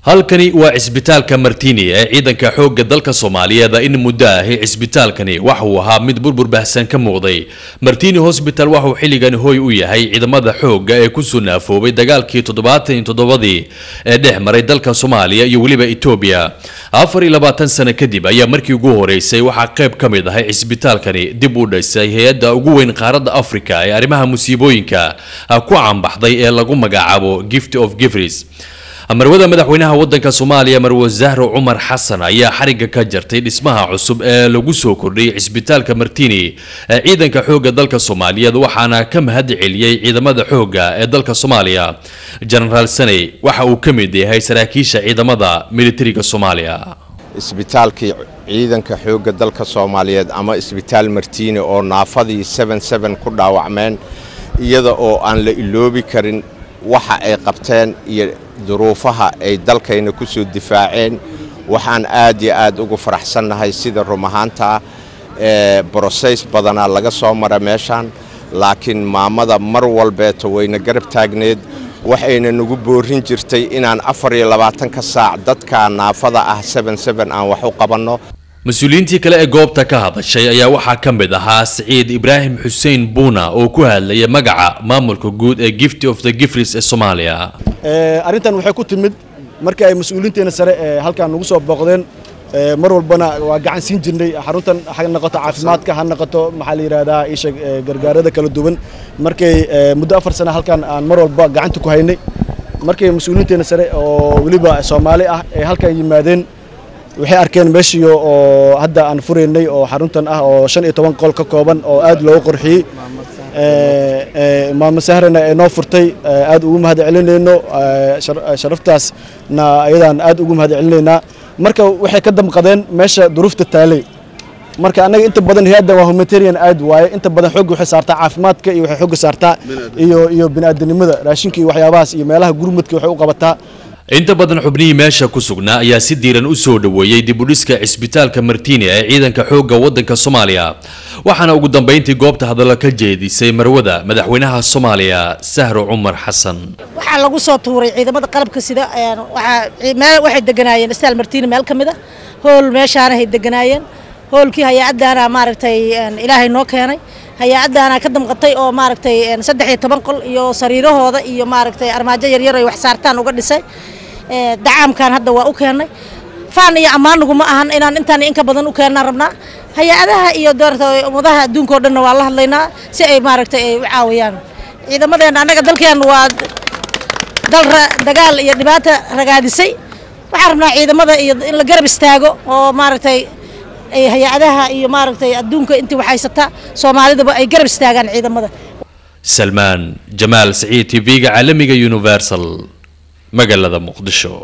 halkani waa cisbitaalka Martini ee ciidanka xoogga dalka Soomaaliyeed in muddo ah cisbitaalkani waxa uu ahaa mid burbur baahsan ka muuqday. Martini Hospital waxa uu xilligan hooy u yahay ciidamada xoogga ee ku sunaafoobay dagaalkii 77 ee dhex maray dalka Soomaaliya iyo waliba Itoobiya. 24 sano kadib ayaa markii ugu horeysay waxa qayb ka mid ah cisbitaalkani dib u dhisay hay'adda ugu weyn qaaradda Afrika ee arrimaha musiibooyinka ku caanbaxday ee lagu magacaabo Gift of Givers. marwada madaxweynaha wadanka Soomaaliya Marwo Zahro Umar Xasan ayaa xariga ka jartay dhismaha cusub ee lagu soo kordhiyay cisbitaalka Martini ee ciidanka xoogga dalka Soomaaliyeed waxaana ka mahad celiyay ciidamada xoogga ee dalka Soomaaliya. General Sanay waxa uu ka mid yahay saraakiisha ciidamada militariga Soomaaliya. isbitaalkii ciidanka xoogga dalka Soomaaliyeed ama isbitaal Martini oo naafadii 77 ku dhaawacmeen iyada oo aan la iloobi karin waxa ay qabteen iyo duruufaha ay dalkayna ku soo difaaceen. waxaan aad iyo aad ugu faraxsanahay sida rumahaanta process badana laga soo maray meeshan, laakiin maamada mar walbeeto wayna garab taagneed waxayna nagu boorin jirtay inaan 24 saac dadka naafada ah 77 aan wax u qabanno. مسؤولينتي كلا إجابة كهذا الشيء يا واحد كم بدها سعيد إبراهيم حسين بونا أو كهذا يا مجا مامل كجود gift of the Givers الصومالية. أريد أن وحكوت المد مركز مسؤولينتي أنا سر هل كان نقصوا بقدين مروا البنا وقاعد سنجني حروتن حاجة نقطة عفمات كهان نقطة محلي رادا إيش جرجارة ده كله دوبن مركز مدة أفر سنة هل كان مروا البا قاعد تكوهيني مركز مسؤولينتي أنا سر وليبا الصومالي هل كان يمادين waxay arkeen meeshii oo hadda aan fureynay oo xaruntan ah oo 15 qol ka kooban oo aad loo qurxiyay maama sahrana ee noo furtay aad ugu mahad celinayno sharaftaasna ayadaan aad ugu mahad celinayna. marka waxay ka damqadeen meesha duruufta taalay. marka anaga inta badan hay'adda waa humanitarian aid waaye inta badan xoog waxay saartaa caafimaadka iyo waxay xoog saartaa iyo bini'aadanimada raashinka iyo waxyaabahaas iyo meelaha gurmadka waxay u qabataa. inta badan xubnihii meesha ku sugnaa ayaa si diiran u soo dhaweeyay dib u dhiska cisbitaalka Martini ee ciidanka xoogga wadanka Soomaaliya waxaana ugu dambeyntii goobta hadal ka jeedisay marwada madaxweynaha Soomaaliya Zahro Umar Xasan. waxa lagu soo tuuray ciidamada qalabka sida waxay deganaayeen isbitaal Martini meel kamid ah hool meeshaan ay deganaayeen hoolkii hay'adana maaragtay ilaahay noo keenay hay'adana ka damqatay oo maaragtay 13 qol iyo sariirahooda iyo maaragtay armaajo yar yar ay wax saartaan uga dhisay. dacaamkan hadda waa u keenay faan iyo amaanugu ma ahan inaan intaan in ka badan u keenna rabnaa hay'adaha iyo doorta umadaha adduunka oo dhan waa la hadlaynaa si ay maaragtay ay u caawiyaan ciidamadeena. anaga dalkeen waa dal dagaal iyo dhibaato ragaadisay waxaan rabnaa ciidamada iyo in la garab istaago oo maaragtay hay'adaha iyo maaragtay adduunka intii waxaysata Soomaalidaba ay garab istaagaan ciidamada. سلمان جمال سعيد TV عالمي Universal مجلة مقدشو.